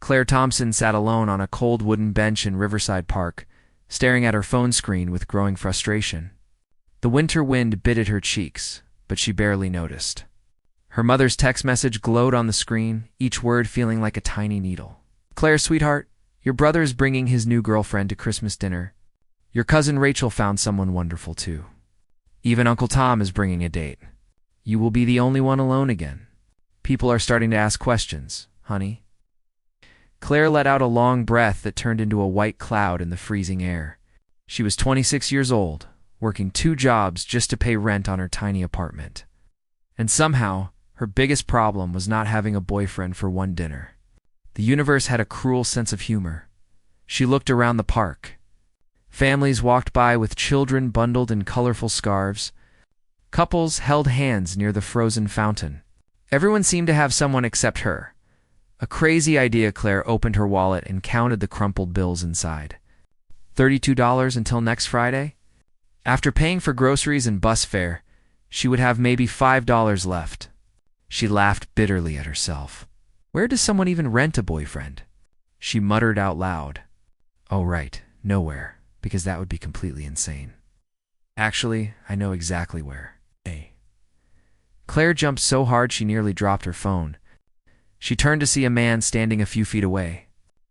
Claire Thompson sat alone on a cold wooden bench in Riverside Park, staring at her phone screen with growing frustration. The winter wind bit at her cheeks, but she barely noticed. Her mother's text message glowed on the screen, each word feeling like a tiny needle. "Claire, sweetheart, your brother is bringing his new girlfriend to Christmas dinner. Your cousin Rachel found someone wonderful too. Even Uncle Tom is bringing a date. You will be the only one alone again. People are starting to ask questions, honey." Claire let out a long breath that turned into a white cloud in the freezing air. She was 26 years old, working 2 jobs just to pay rent on her tiny apartment. And somehow, her biggest problem was not having a boyfriend for one dinner. The universe had a cruel sense of humor. She looked around the park. Families walked by with children bundled in colorful scarves. Couples held hands near the frozen fountain. Everyone seemed to have someone except her. A crazy idea. Claire opened her wallet and counted the crumpled bills inside. $32 until next Friday? After paying for groceries and bus fare, she would have maybe $5 left. She laughed bitterly at herself. Where does someone even rent a boyfriend? She muttered out loud. Oh right, nowhere, because that would be completely insane. Actually, I know exactly where. Claire jumped so hard she nearly dropped her phone. She turned to see a man standing a few feet away.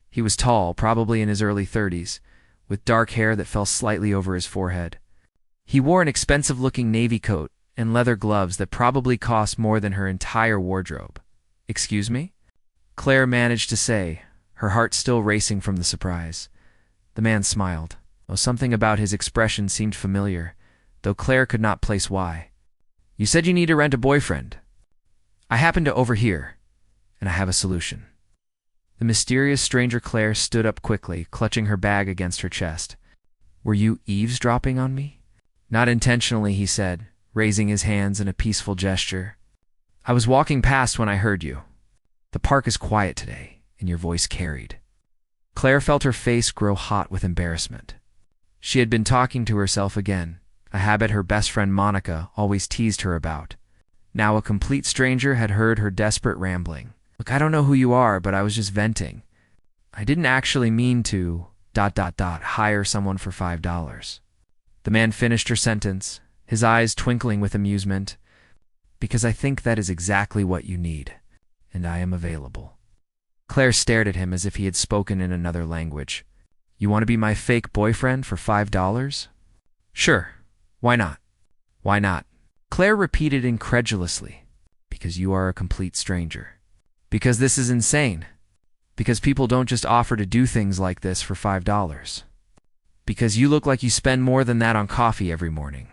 He was tall, probably in his early 30s, with dark hair that fell slightly over his forehead. He wore an expensive-looking navy coat and leather gloves that probably cost more than her entire wardrobe. "Excuse me?" Claire managed to say, her heart still racing from the surprise. The man smiled. Something about his expression seemed familiar, though Claire could not place why. "You said you need to rent a boyfriend. I happen to overhear, and I have a solution." The mysterious stranger Claire stood up quickly, clutching her bag against her chest. "Were you eavesdropping on me?" "Not intentionally," he said, raising his hands in a peaceful gesture. "I was walking past when I heard you. The park is quiet today, and your voice carried." Claire felt her face grow hot with embarrassment. She had been talking to herself again, a habit her best friend Monica always teased her about. Now a complete stranger had heard her desperate rambling. "Look, I don't know who you are, but I was just venting. I didn't actually mean to... hire someone for $5. The man finished her sentence, his eyes twinkling with amusement. "Because I think that is exactly what you need, and I am available." Claire stared at him as if he had spoken in another language. "You want to be my fake boyfriend for $5? Sure. Why not? Why not?" Claire repeated incredulously. "Because you are a complete stranger. Because this is insane. Because people don't just offer to do things like this for $5. Because you look like you spend more than that on coffee every morning."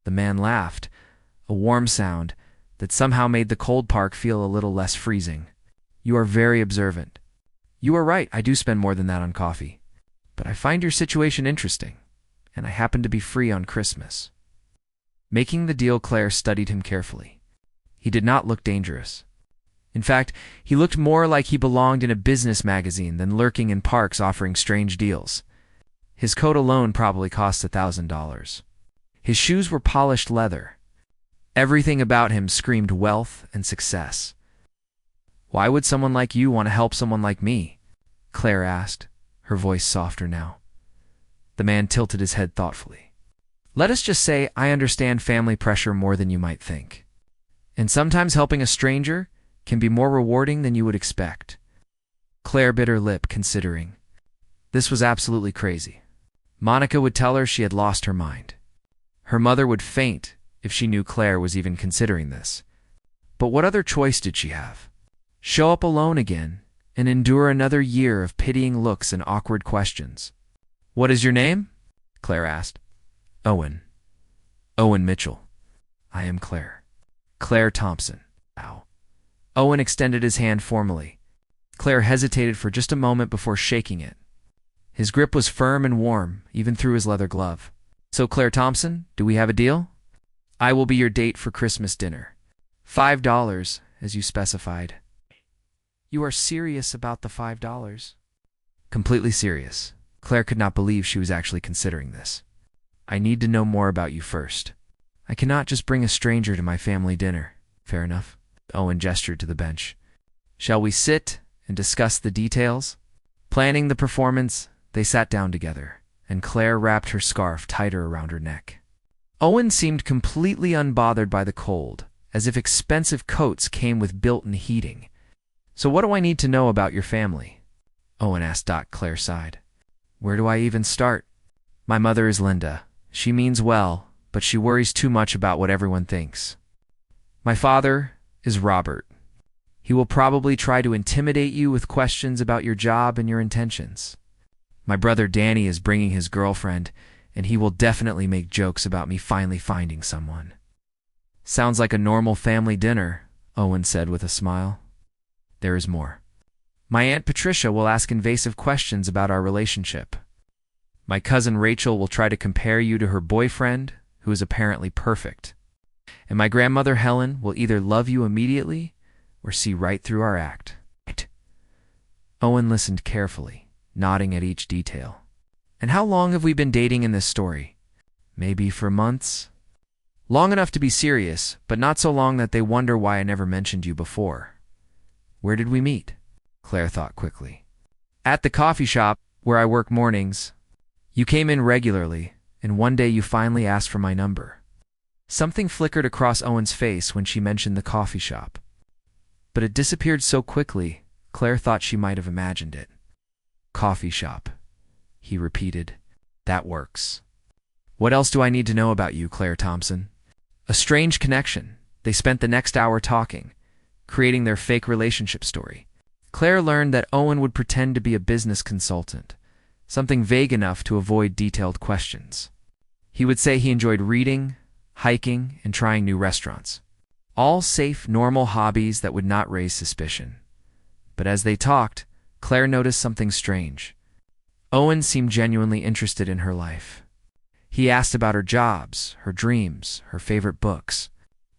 The man laughed, a warm sound that somehow made the cold park feel a little less freezing. "You are very observant. You are right, I do spend more than that on coffee. But I find your situation interesting, and I happen to be free on Christmas." Making the deal, Claire studied him carefully. He did not look dangerous. In fact, he looked more like he belonged in a business magazine than lurking in parks offering strange deals. His coat alone probably cost $1,000. His shoes were polished leather. Everything about him screamed wealth and success. "Why would someone like you want to help someone like me?" Claire asked, her voice softer now. The man tilted his head thoughtfully. "Let us just say I understand family pressure more than you might think. And sometimes helping a stranger can be more rewarding than you would expect." Claire bit her lip, considering. This was absolutely crazy. Monica would tell her she had lost her mind. Her mother would faint if she knew Claire was even considering this. But what other choice did she have? Show up alone again and endure another year of pitying looks and awkward questions. "What is your name?" Claire asked. "Owen. Owen Mitchell." "I am Claire. Claire Thompson." "Ow." Owen extended his hand formally. Claire hesitated for just a moment before shaking it. His grip was firm and warm, even through his leather glove. "So, Claire Thompson, do we have a deal? I will be your date for Christmas dinner. $5, as you specified." "You are serious about the $5? "Completely serious." Claire could not believe she was actually considering this. "I need to know more about you first. I cannot just bring a stranger to my family dinner." "Fair enough." Owen gestured to the bench. "Shall we sit and discuss the details. Planning the performance, they sat down together, and Claire wrapped her scarf tighter around her neck. Owen seemed completely unbothered by the cold, as if expensive coats came with built-in heating. "So what do I need to know about your family?" Owen asked. Claire sighed. "Where do I even start? My mother is Linda. She means well, but she worries too much about what everyone thinks. My father is Robert. He will probably try to intimidate you with questions about your job and your intentions. My brother Danny is bringing his girlfriend, and he will definitely make jokes about me finally finding someone." "Sounds like a normal family dinner," Owen said with a smile. "There is more. My Aunt Patricia will ask invasive questions about our relationship. My cousin Rachel will try to compare you to her boyfriend, who is apparently perfect. And my grandmother Helen will either love you immediately or see right through our act." Owen listened carefully, nodding at each detail. "And how long have we been dating in this story?" "Maybe for months." "Long enough to be serious, but not so long that they wonder why I never mentioned you before." "Where did we meet?" Claire thought quickly. "At the coffee shop, where I work mornings. You came in regularly, and one day you finally asked for my number." Something flickered across Owen's face when she mentioned the coffee shop. But it disappeared so quickly, Claire thought she might have imagined it. "Coffee shop," he repeated. "That works. What else do I need to know about you, Claire Thompson?" A strange connection. They spent the next hour talking, creating their fake relationship story. Claire learned that Owen would pretend to be a business consultant, something vague enough to avoid detailed questions. He would say he enjoyed reading, hiking, and trying new restaurants. All safe, normal hobbies that would not raise suspicion. But as they talked, Claire noticed something strange. Owen seemed genuinely interested in her life. He asked about her jobs, her dreams, her favorite books.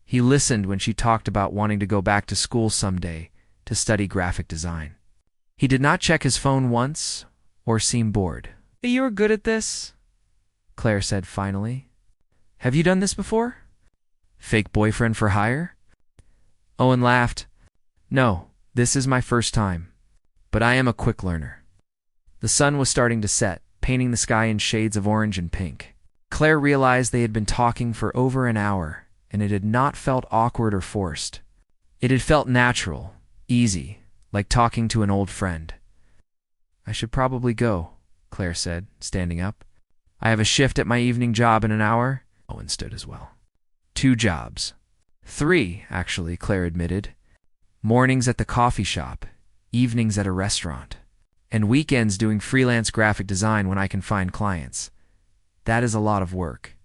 He listened when she talked about wanting to go back to school someday to study graphic design. He did not check his phone once or seem bored. "You're good at this," Claire said finally. "Have you done this before? Fake boyfriend for hire?" Owen laughed. "No, this is my first time, but I am a quick learner." The sun was starting to set, painting the sky in shades of orange and pink. Claire realized they had been talking for over an hour, and it had not felt awkward or forced. It had felt natural, easy, like talking to an old friend. "I should probably go," Claire said, standing up. "I have a shift at my evening job in an hour." Owen stood as well. 2 jobs. 3, actually, Claire admitted. Mornings at the coffee shop, evenings at a restaurant, and weekends doing freelance graphic design when I can find clients. That is a lot of work.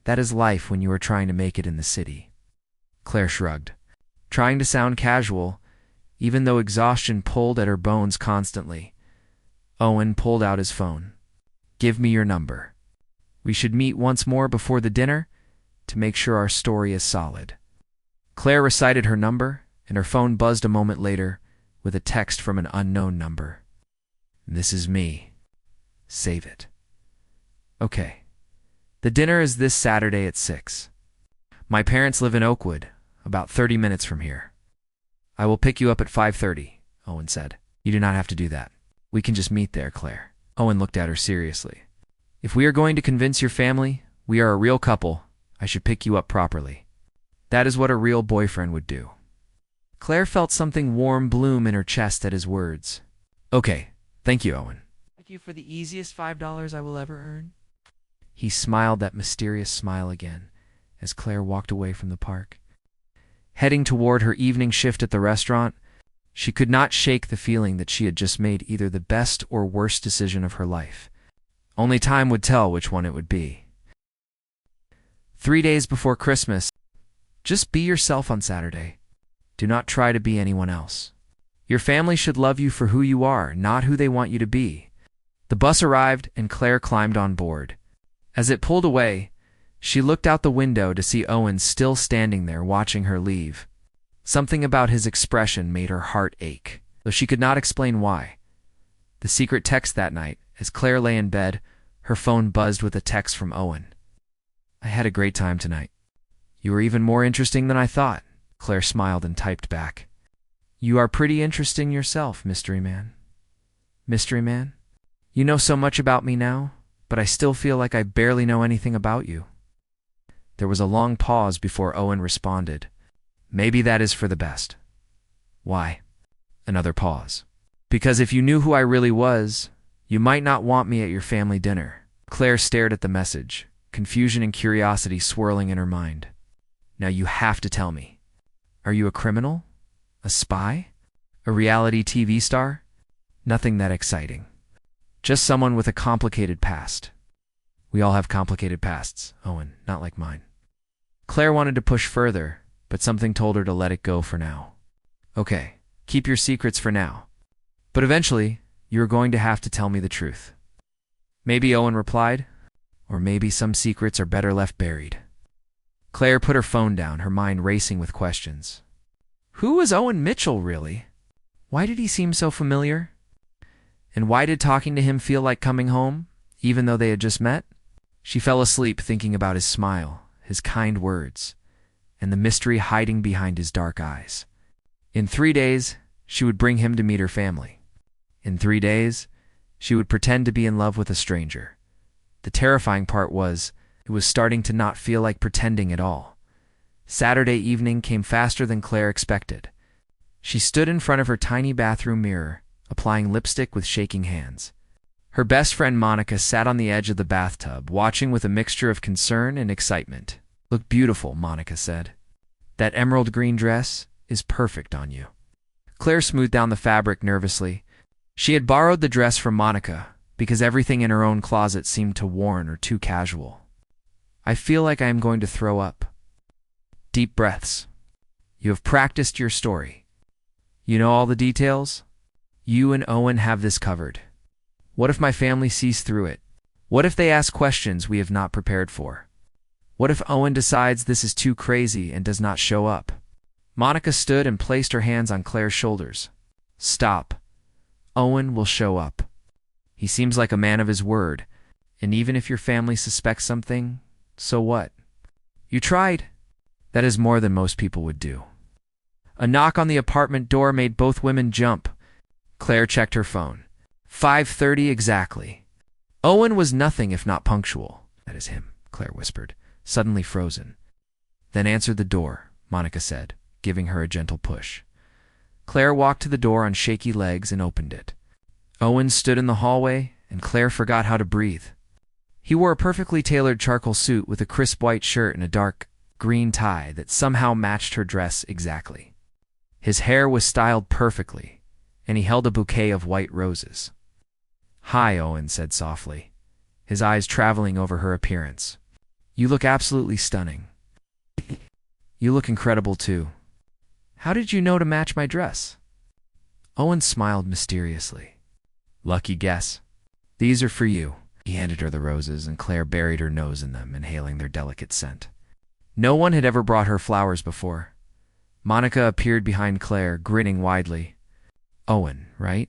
That is life when you are trying to make it in the city. Claire shrugged, trying to sound casual, even though exhaustion pulled at her bones constantly. Owen pulled out his phone. "Give me your number. We should meet once more before the dinner to make sure our story is solid." Claire recited her number, and her phone buzzed a moment later with a text from an unknown number. "This is me. Save it." "Okay. The dinner is this Saturday at 6. My parents live in Oakwood, about 30 minutes from here. I will pick you up at 5:30, Owen said. "You do not have to do that. We can just meet there, Claire." Owen looked at her seriously. "If we are going to convince your family we are a real couple, I should pick you up properly. That is what a real boyfriend would do." Claire felt something warm bloom in her chest at his words. "Okay, thank you, Owen." "Thank you for the easiest $5 I will ever earn." He smiled that mysterious smile again as Claire walked away from the park. Heading toward her evening shift at the restaurant, she could not shake the feeling that she had just made either the best or worst decision of her life. Only time would tell which one it would be. 3 days before Christmas, just be yourself on Saturday. Do not try to be anyone else. Your family should love you for who you are, not who they want you to be. The bus arrived and Claire climbed on board. As it pulled away, she looked out the window to see Owen still standing there watching her leave. Something about his expression made her heart ache, though she could not explain why. The secret text that night, as Claire lay in bed, her phone buzzed with a text from Owen. "I had a great time tonight. You were even more interesting than I thought." Claire smiled and typed back. You are pretty interesting yourself, mystery man. Mystery man? You know so much about me now, but I still feel like I barely know anything about you. There was a long pause before Owen responded. Maybe that is for the best. Why? Another pause. Because if you knew who I really was, you might not want me at your family dinner. Claire stared at the message, confusion and curiosity swirling in her mind. Now you have to tell me. Are you a criminal? A spy? A reality TV star? Nothing that exciting. Just someone with a complicated past. We all have complicated pasts, Owen, not like mine. Claire wanted to push further, but something told her to let it go for now. Okay, keep your secrets for now. But eventually, you're going to have to tell me the truth. Maybe, Owen replied, or maybe some secrets are better left buried. Claire put her phone down, her mind racing with questions. Who was Owen Mitchell, really? Why did he seem so familiar? And why did talking to him feel like coming home, even though they had just met? She fell asleep thinking about his smile, his kind words, and the mystery hiding behind his dark eyes. In 3 days, she would bring him to meet her family. In 3 days, she would pretend to be in love with a stranger. The terrifying part was, it was starting to not feel like pretending at all. Saturday evening came faster than Claire expected. She stood in front of her tiny bathroom mirror, applying lipstick with shaking hands. Her best friend Monica sat on the edge of the bathtub, watching with a mixture of concern and excitement. Look beautiful, Monica said. That emerald green dress is perfect on you. Claire smoothed down the fabric nervously. She had borrowed the dress from Monica because everything in her own closet seemed too worn or too casual. I feel like I am going to throw up. Deep breaths. You have practiced your story. You know all the details? You and Owen have this covered. What if my family sees through it? What if they ask questions we have not prepared for? What if Owen decides this is too crazy and does not show up? Monica stood and placed her hands on Claire's shoulders. Stop. Owen will show up. He seems like a man of his word, and even if your family suspects something, so what? You tried. That is more than most people would do. A knock on the apartment door made both women jump. Claire checked her phone. 5:30 exactly. Owen was nothing if not punctual. That is him, Claire whispered, suddenly frozen. Then answered the door, Monica said, giving her a gentle push. Claire walked to the door on shaky legs and opened it. Owen stood in the hallway, and Claire forgot how to breathe. He wore a perfectly tailored charcoal suit with a crisp white shirt and a dark green tie that somehow matched her dress exactly. His hair was styled perfectly, and he held a bouquet of white roses. Hi, Owen said softly, his eyes traveling over her appearance. You look absolutely stunning. You look incredible, too. How did you know to match my dress? Owen smiled mysteriously. Lucky guess. These are for you. He handed her the roses, and Claire buried her nose in them, inhaling their delicate scent. No one had ever brought her flowers before. Monica appeared behind Claire, grinning widely. Owen, right?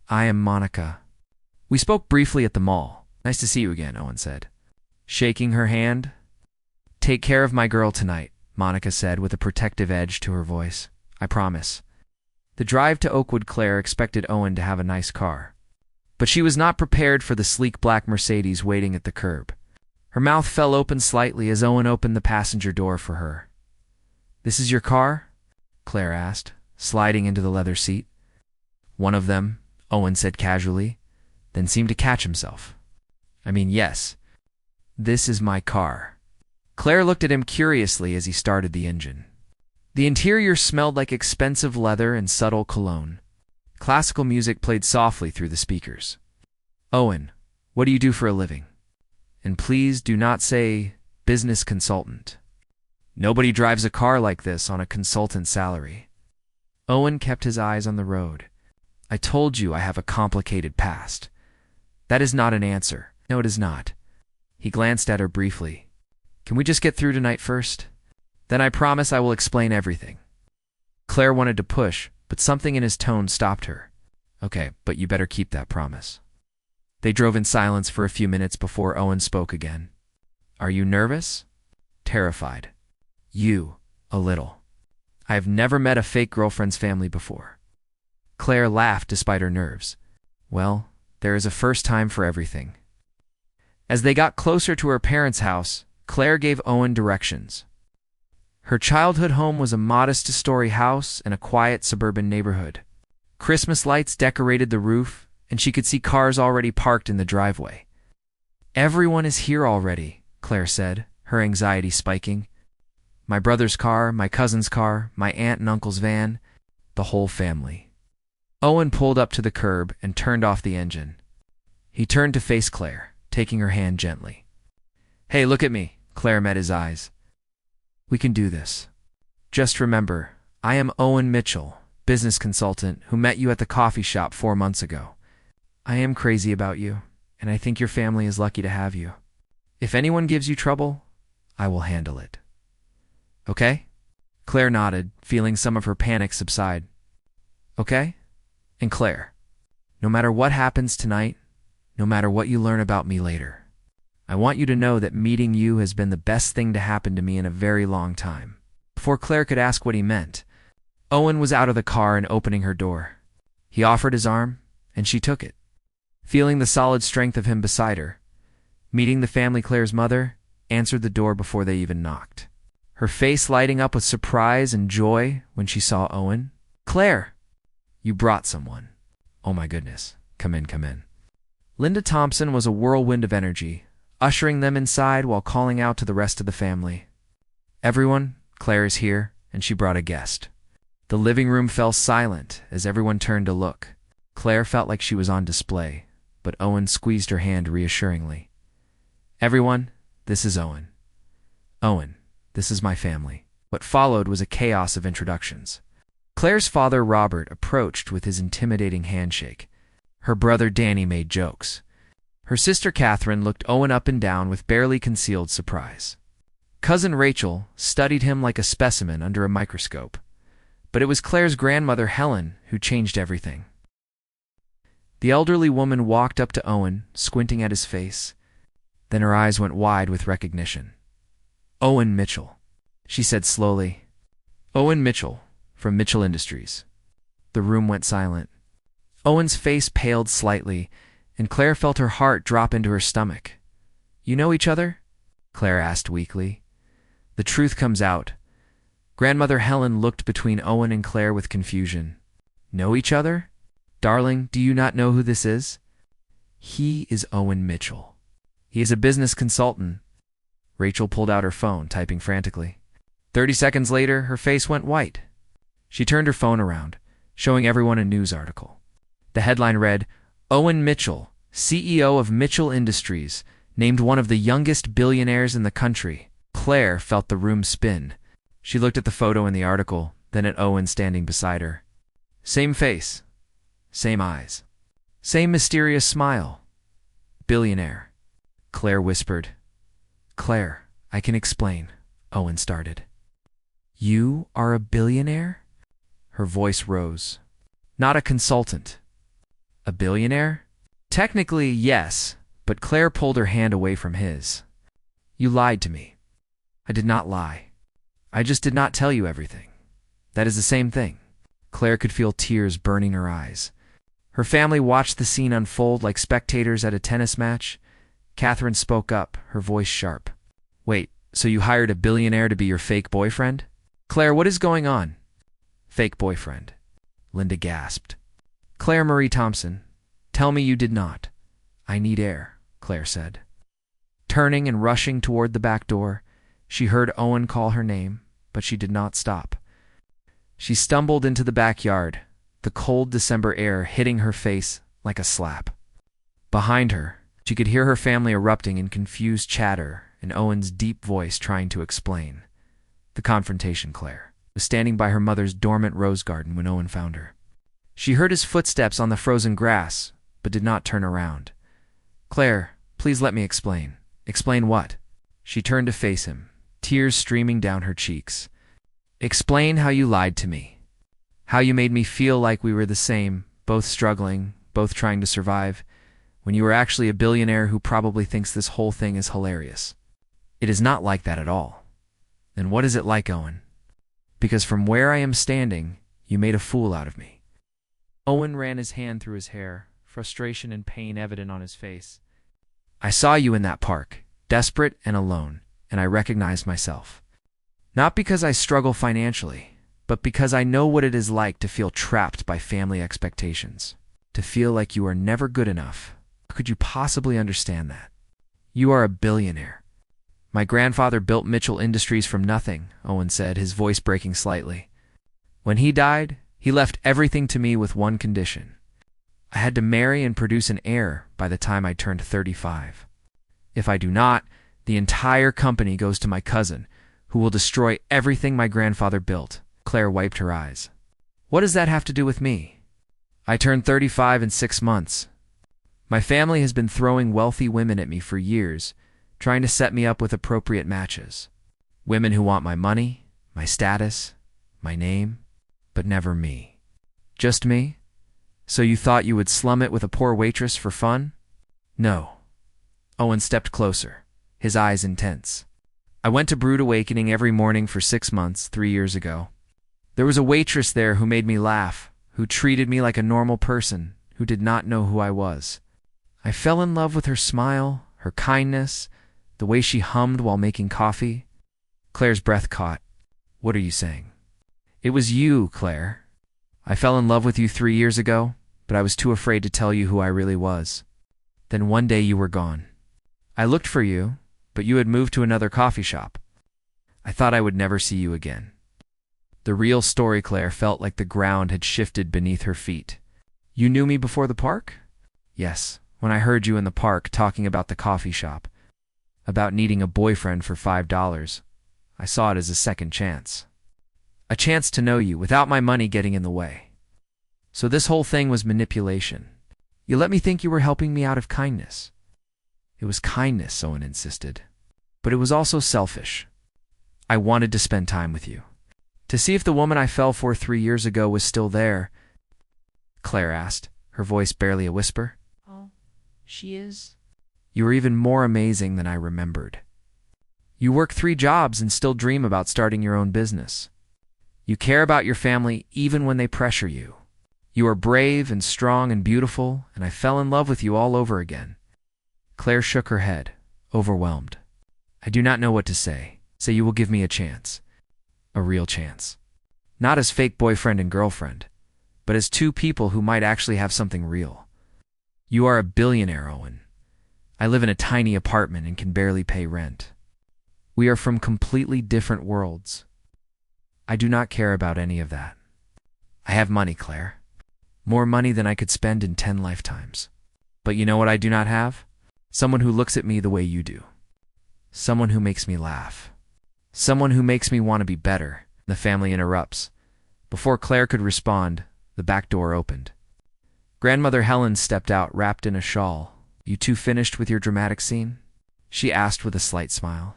I am Monica. We spoke briefly at the mall. Nice to see you again, Owen said, shaking her hand. Take care of my girl tonight, Monica said with a protective edge to her voice. I promise. The drive to Oakwood, Claire expected Owen to have a nice car. But she was not prepared for the sleek black Mercedes waiting at the curb. Her mouth fell open slightly as Owen opened the passenger door for her. This is your car? Claire asked, sliding into the leather seat. One of them, Owen said casually, then seemed to catch himself. I mean, yes. This is my car. Claire looked at him curiously as he started the engine. The interior smelled like expensive leather and subtle cologne. Classical music played softly through the speakers. Owen, what do you do for a living? And please do not say business consultant. Nobody drives a car like this on a consultant salary. Owen kept his eyes on the road. I told you I have a complicated past. That is not an answer. No, it is not. He glanced at her briefly. Can we just get through tonight first? Then I promise I will explain everything. Claire wanted to push, but something in his tone stopped her. Okay, but you better keep that promise. They drove in silence for a few minutes before Owen spoke again. Are you nervous? Terrified. You, a little. I have never met a fake girlfriend's family before. Claire laughed despite her nerves. Well, there is a first time for everything. As they got closer to her parents' house, Claire gave Owen directions. Her childhood home was a modest two-story house in a quiet suburban neighborhood. Christmas lights decorated the roof, and she could see cars already parked in the driveway. "Everyone is here already," Claire said, her anxiety spiking. "My brother's car, my cousin's car, my aunt and uncle's van, the whole family." Owen pulled up to the curb and turned off the engine. He turned to face Claire, taking her hand gently. "Hey, look at me." Claire met his eyes. "We can do this. Just remember, I am Owen Mitchell, business consultant, who met you at the coffee shop 4 months ago. I am crazy about you, and I think your family is lucky to have you. If anyone gives you trouble, I will handle it. Okay?" Claire nodded, feeling some of her panic subside. "Okay?" And Claire, no matter what happens tonight, no matter what you learn about me later, I want you to know that meeting you has been the best thing to happen to me in a very long time." Before Claire could ask what he meant, Owen was out of the car and opening her door. He offered his arm, and she took it, feeling the solid strength of him beside her. Meeting the family, Claire's mother answered the door before they even knocked, her face lighting up with surprise and joy when she saw Owen. "Claire, you brought someone. Oh my goodness. Come in, come in." Linda Thompson was a whirlwind of energy, ushering them inside while calling out to the rest of the family. "Everyone, Claire is here, and she brought a guest." The living room fell silent as everyone turned to look. Claire felt like she was on display, but Owen squeezed her hand reassuringly. "Everyone, this is Owen. Owen, this is my family." What followed was a chaos of introductions. Claire's father, Robert, approached with his intimidating handshake. Her brother, Danny, made jokes. Her sister, Catherine, looked Owen up and down with barely concealed surprise. Cousin Rachel studied him like a specimen under a microscope. But it was Claire's grandmother, Helen, who changed everything. The elderly woman walked up to Owen, squinting at his face. Then her eyes went wide with recognition. "Owen Mitchell," she said slowly. "Owen Mitchell, from Mitchell Industries." The room went silent. Owen's face paled slightly, and Claire felt her heart drop into her stomach. "You know each other?" Claire asked weakly. The truth comes out. Grandmother Helen looked between Owen and Claire with confusion. "Know each other? Darling, do you not know who this is?" "He is Owen Mitchell. He is a business consultant." Rachel pulled out her phone, typing frantically. 30 seconds later, her face went white. She turned her phone around, showing everyone a news article. The headline read, "Owen Mitchell, CEO of Mitchell Industries, named one of the youngest billionaires in the country." Claire felt the room spin. She looked at the photo in the article, then at Owen standing beside her. Same face, same eyes, same mysterious smile. "Billionaire," Claire whispered. "Claire, I can explain," Owen started. "You are a billionaire?" Her voice rose. "Not a consultant." "A billionaire?" "Technically, yes," but Claire pulled her hand away from his. "You lied to me." "I did not lie. I just did not tell you everything. That is the same thing." Claire could feel tears burning her eyes. Her family watched the scene unfold like spectators at a tennis match. Catherine spoke up, her voice sharp. "Wait, so you hired a billionaire to be your fake boyfriend?" "Claire, what is going on?" "Fake boyfriend," Linda gasped. "Claire Marie Thompson, tell me you did not." "I need air," Claire said. Turning and rushing toward the back door, she heard Owen call her name, but she did not stop. She stumbled into the backyard, the cold December air hitting her face like a slap. Behind her, she could hear her family erupting in confused chatter and Owen's deep voice trying to explain. The confrontation. Claire was standing by her mother's dormant rose garden when Owen found her. She heard his footsteps on the frozen grass, but did not turn around. "Claire, please let me explain." "Explain what?" She turned to face him, tears streaming down her cheeks. "Explain how you lied to me. How you made me feel like we were the same, both struggling, both trying to survive, when you were actually a billionaire who probably thinks this whole thing is hilarious. It is not like that at all." "Then what is it like, Owen?" because from where I am standing, you made a fool out of me." Owen ran his hand through his hair, frustration and pain evident on his face. "I saw you in that park, desperate and alone, and I recognized myself. Not because I struggle financially, but because I know what it is like to feel trapped by family expectations, to feel like you are never good enough. How could you possibly understand that? You are a billionaire." "My grandfather built Mitchell Industries from nothing," Owen said, his voice breaking slightly. "When he died, he left everything to me with one condition. I had to marry and produce an heir by the time I turned 35. If I do not, the entire company goes to my cousin, who will destroy everything my grandfather built." Claire wiped her eyes. "What does that have to do with me? I turned 35 in 6 months. My family has been throwing wealthy women at me for years, trying to set me up with appropriate matches. Women who want my money, my status, my name, but never me. Just me? So you thought you would slum it with a poor waitress for fun?" "No." Owen stepped closer, his eyes intense. "I went to Brood Awakening every morning for 6 months, 3 years ago. There was a waitress there who made me laugh, who treated me like a normal person, who did not know who I was. I fell in love with her smile, her kindness, the way she hummed while making coffee." Claire's breath caught. "What are you saying?" "It was you, Claire. I fell in love with you 3 years ago, but I was too afraid to tell you who I really was. Then one day you were gone. I looked for you, but you had moved to another coffee shop. I thought I would never see you again." The real story, Claire felt like the ground had shifted beneath her feet. "You knew me before the park?" "Yes, when I heard you in the park talking about the coffee shop, about needing a boyfriend for $5. I saw it as a second chance. A chance to know you without my money getting in the way. So this whole thing was manipulation. You let me think you were helping me out of kindness." "It was kindness," Owen insisted. "But it was also selfish. I wanted to spend time with you. To see if the woman I fell for 3 years ago was still there." Claire asked, her voice barely a whisper. "Oh, she is?" "You were even more amazing than I remembered. You work 3 jobs and still dream about starting your own business. You care about your family even when they pressure you. You are brave and strong and beautiful, and I fell in love with you all over again." Claire shook her head, overwhelmed. "I do not know what to say. Say you will give me a chance. A real chance. Not as fake boyfriend and girlfriend, but as 2 people who might actually have something real. You are a billionaire, Owen. I live in a tiny apartment and can barely pay rent. We are from completely different worlds. I do not care about any of that. I have money, Claire. More money than I could spend in 10 lifetimes. But you know what I do not have? Someone who looks at me the way you do. Someone who makes me laugh. Someone who makes me want to be better." The family interrupts. Before Claire could respond, the back door opened. Grandmother Helen stepped out wrapped in a shawl. "You 2 finished with your dramatic scene?" she asked with a slight smile.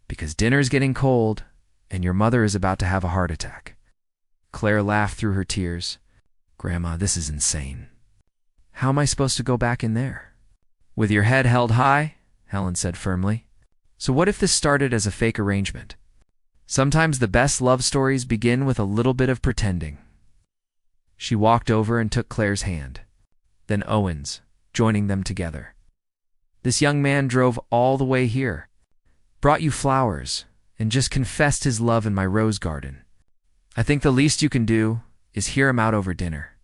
"Because dinner's getting cold, and your mother is about to have a heart attack." Claire laughed through her tears. "Grandma, this is insane. How am I supposed to go back in there?" "With your head held high," Helen said firmly. "So what if this started as a fake arrangement? Sometimes the best love stories begin with a little bit of pretending." She walked over and took Claire's hand, then Owen's, joining them together. "This young man drove all the way here, brought you flowers, and just confessed his love in my rose garden. I think the least you can do is hear him out over dinner."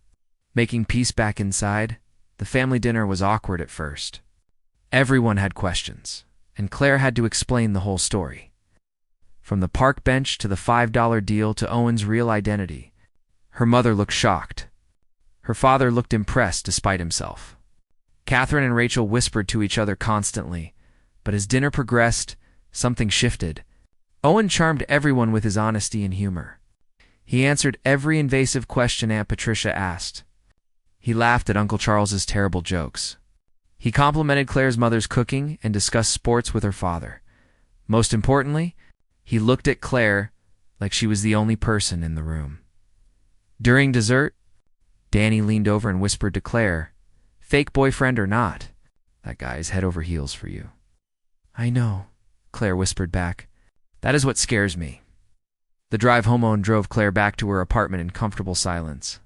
Making peace back inside, the family dinner was awkward at first. Everyone had questions, and Claire had to explain the whole story. From the park bench to the $5 deal to Owen's real identity. Her mother looked shocked. Her father looked impressed despite himself. Catherine and Rachel whispered to each other constantly, but as dinner progressed, something shifted. Owen charmed everyone with his honesty and humor. He answered every invasive question Aunt Patricia asked. He laughed at Uncle Charles's terrible jokes. He complimented Claire's mother's cooking and discussed sports with her father. Most importantly, he looked at Claire like she was the only person in the room. During dessert, Danny leaned over and whispered to Claire, "Fake boyfriend or not, that guy is head over heels for you." "I know," Claire whispered back. "That is what scares me. The drive home Owen drove Claire back to her apartment in comfortable silence.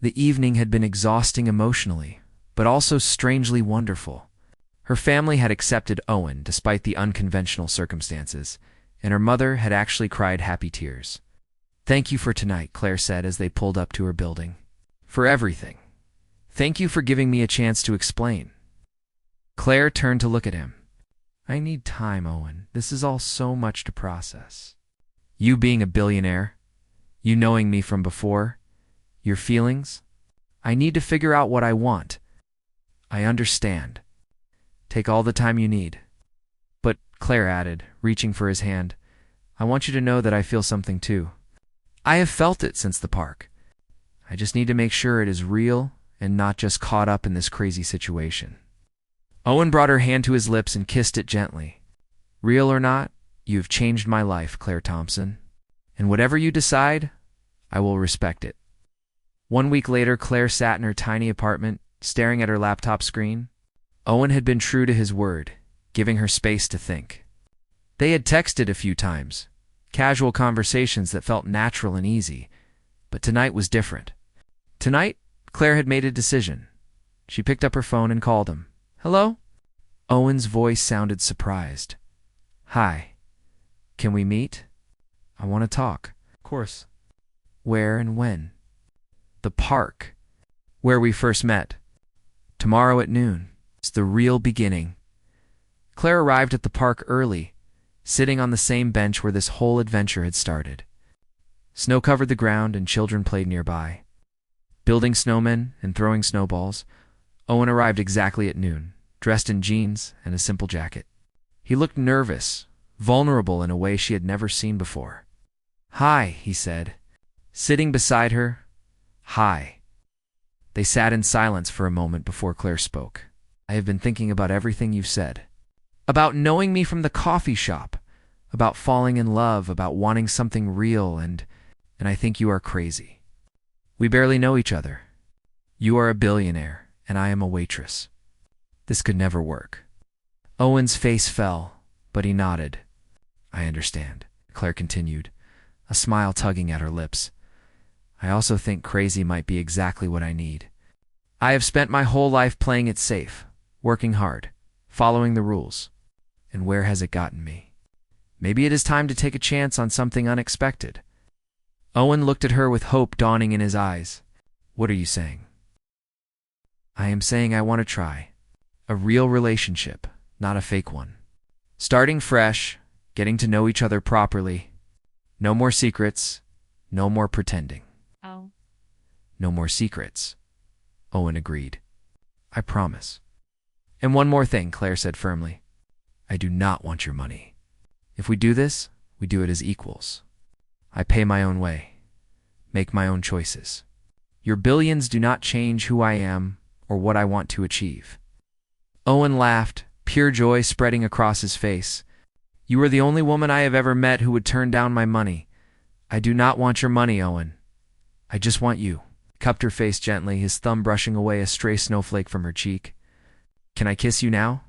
The evening had been exhausting emotionally, but also strangely wonderful. Her family had accepted Owen despite the unconventional circumstances, and her mother had actually cried happy tears. "Thank you for tonight," Claire said as they pulled up to her building. "For everything. Thank you for giving me a chance to explain." Claire turned to look at him. "I need time, Owen. This is all so much to process. You being a billionaire, you knowing me from before, your feelings. I need to figure out what I want. I understand. Take all the time you need." "But," Claire added, reaching for his hand, "I want you to know that I feel something too. I have felt it since the park. I just need to make sure it is real and not just caught up in this crazy situation." Owen brought her hand to his lips and kissed it gently. "Real or not, you have changed my life, Claire Thompson. And whatever you decide, I will respect it." 1 week later, Claire sat in her tiny apartment, staring at her laptop screen. Owen had been true to his word, giving her space to think. They had texted a few times, casual conversations that felt natural and easy, but tonight was different. Tonight, Claire had made a decision. She picked up her phone and called him. "Hello?" Owen's voice sounded surprised. "Hi. Can we meet? I want to talk." "Of course." "Where and when?" "The park. Where we first met. Tomorrow at noon. It's the real beginning." Claire arrived at the park early, sitting on the same bench where this whole adventure had started. Snow covered the ground and children played nearby. Building snowmen and throwing snowballs, Owen arrived exactly at noon, dressed in jeans and a simple jacket. He looked nervous, vulnerable in a way she had never seen before. "Hi," he said, sitting beside her. "Hi." They sat in silence for a moment before Claire spoke. "I have been thinking about everything you've said. About knowing me from the coffee shop, about falling in love, about wanting something real, and I think you are crazy. We barely know each other. You are a billionaire, and I am a waitress. This could never work." Owen's face fell, but he nodded. "I understand," Claire continued, a smile tugging at her lips. "I also think crazy might be exactly what I need. I have spent my whole life playing it safe, working hard, following the rules. And where has it gotten me? Maybe it is time to take a chance on something unexpected." Owen looked at her with hope dawning in his eyes. "What are you saying?" "I am saying I want to try. A real relationship, not a fake one. Starting fresh, getting to know each other properly. No more secrets, no more pretending." Oh. "No more secrets," Owen agreed. "I promise." "And one more thing," Claire said firmly. "I do not want your money. If we do this, we do it as equals. I pay my own way, make my own choices. Your billions do not change who I am or what I want to achieve." Owen laughed, pure joy spreading across his face. "You are the only woman I have ever met who would turn down my money. I do not want your money, Owen. I just want you." He cupped her face gently, his thumb brushing away a stray snowflake from her cheek. "Can I kiss you now?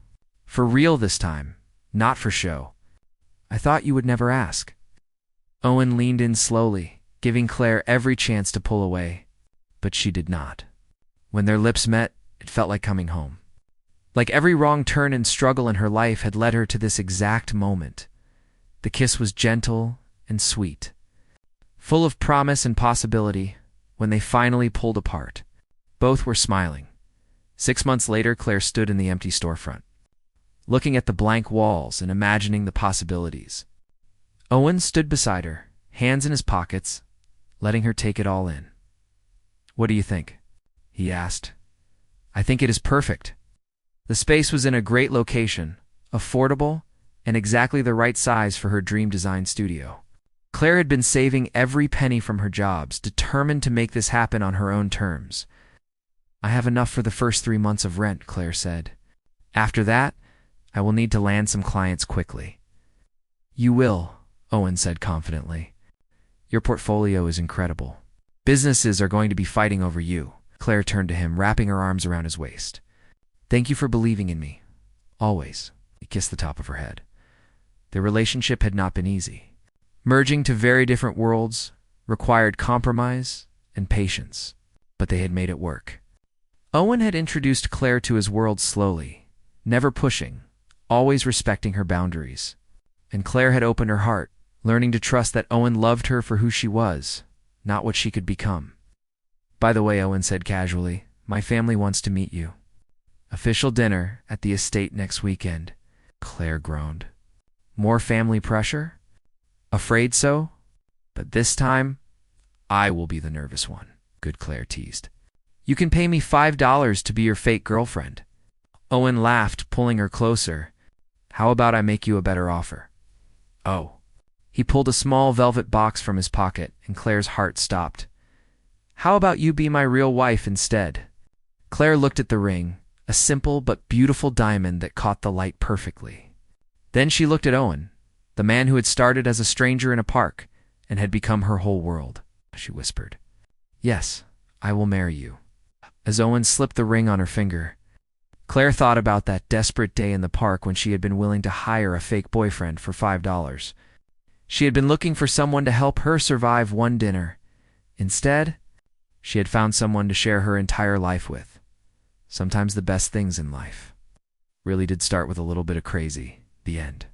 For real this time, not for show. I thought you would never ask." Owen leaned in slowly, giving Claire every chance to pull away, but she did not. When their lips met, it felt like coming home. Like every wrong turn and struggle in her life had led her to this exact moment. The kiss was gentle and sweet, full of promise and possibility. When they finally pulled apart, both were smiling. 6 months later, Claire stood in the empty storefront, looking at the blank walls and imagining the possibilities. Owen stood beside her, hands in his pockets, letting her take it all in. "What do you think?" he asked. "I think it is perfect." The space was in a great location, affordable, and exactly the right size for her dream design studio. Claire had been saving every penny from her jobs, determined to make this happen on her own terms. "I have enough for the first 3 months of rent," Claire said. "After that, I will need to land some clients quickly." "You will," Owen said confidently. "Your portfolio is incredible. Businesses are going to be fighting over you." Claire turned to him, wrapping her arms around his waist. "Thank you for believing in me. Always." He kissed the top of her head. Their relationship had not been easy. Merging to very different worlds required compromise and patience, but they had made it work. Owen had introduced Claire to his world slowly, never pushing, always respecting her boundaries. And Claire had opened her heart, learning to trust that Owen loved her for who she was, not what she could become. "By the way," Owen said casually, "my family wants to meet you. Official dinner at the estate next weekend." Claire groaned. "More family pressure? Afraid so? But this time, I will be the nervous one," good Claire teased. "You can pay me $5 to be your fake girlfriend." Owen laughed, pulling her closer. "How about I make you a better offer?" "Oh." He pulled a small velvet box from his pocket, and Claire's heart stopped. "How about you be my real wife instead?" Claire looked at the ring, a simple but beautiful diamond that caught the light perfectly. Then she looked at Owen, the man who had started as a stranger in a park and had become her whole world. She whispered, "Yes, I will marry you." As Owen slipped the ring on her finger, Claire thought about that desperate day in the park when she had been willing to hire a fake boyfriend for $5. She had been looking for someone to help her survive one dinner. Instead, she had found someone to share her entire life with. Sometimes the best things in life really did start with a little bit of crazy. The end.